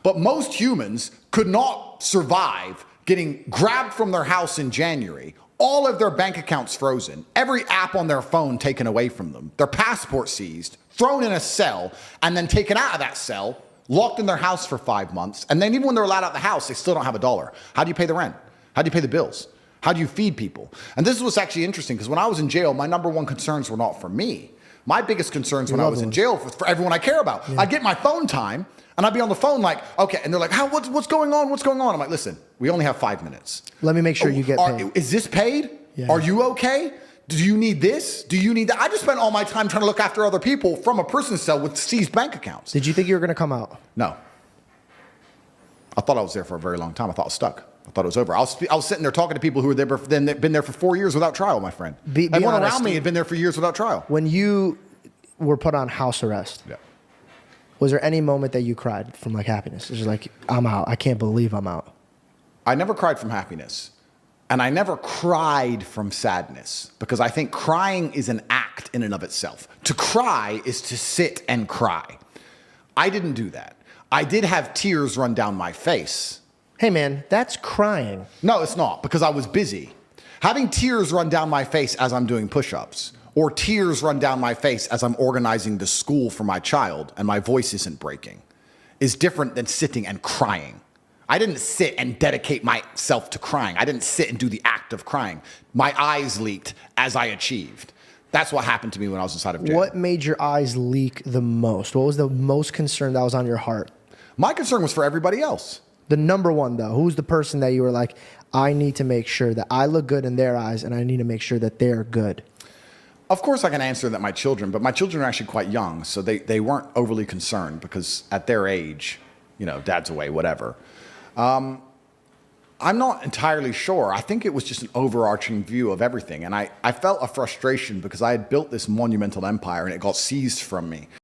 But most humans could not survive getting grabbed from their house in January, all of their bank accounts frozen, every app on their phone taken away from them, their passport seized, thrown in a cell, and then taken out of that cell, locked in their house for 5 months. And then even when they're allowed out the house, they still don't have a dollar. How do you pay the rent? How do you pay the bills? How do you feed people? And this is what's actually interesting, because when I was in jail, my number one concerns were not for me. My biggest concerns when I was in jail was for everyone I care about. Yeah. I'd get my phone time, and I'd be on the phone like, okay, and they're like, what's going on? What's going on? I'm like, listen, we only have 5 minutes. Let me make sure you get paid. Is this paid? Yeah. Are you okay? Do you need this? Do you need that? I just spent all my time trying to look after other people from a prison cell with seized bank accounts. Did you think you were going to come out? No. I thought I was there for a very long time. I thought I was stuck. I thought it was over. I was sitting there talking to people who were there, been there for 4 years without trial, my friend. Everyone around me had been there for years without trial. When you were put on house arrest, yeah. Was there any moment that you cried from like happiness? It was like, I'm out. I can't believe I'm out. I never cried from happiness. And I never cried from sadness, because I think crying is an act in and of itself. To cry is to sit and cry. I didn't do that. I did have tears run down my face. Hey man, that's crying. No, it's not, because I was busy. Having tears run down my face as I'm doing push-ups, or tears run down my face as I'm organizing the school for my child and my voice isn't breaking, is different than sitting and crying. I didn't sit and dedicate myself to crying. I didn't sit and do the act of crying. My eyes leaked as I achieved. That's what happened to me when I was inside of jail. What made your eyes leak the most? What was the most concern that was on your heart? My concern was for everybody else. The number one, though, who's the person that you were like, I need to make sure that I look good in their eyes and I need to make sure that they're good? Of course I can answer that my children, but my children are actually quite young, so they weren't overly concerned, because at their age, you know, dad's away, whatever. I'm not entirely sure. I think it was just an overarching view of everything. And I felt a frustration because I had built this monumental empire and it got seized from me.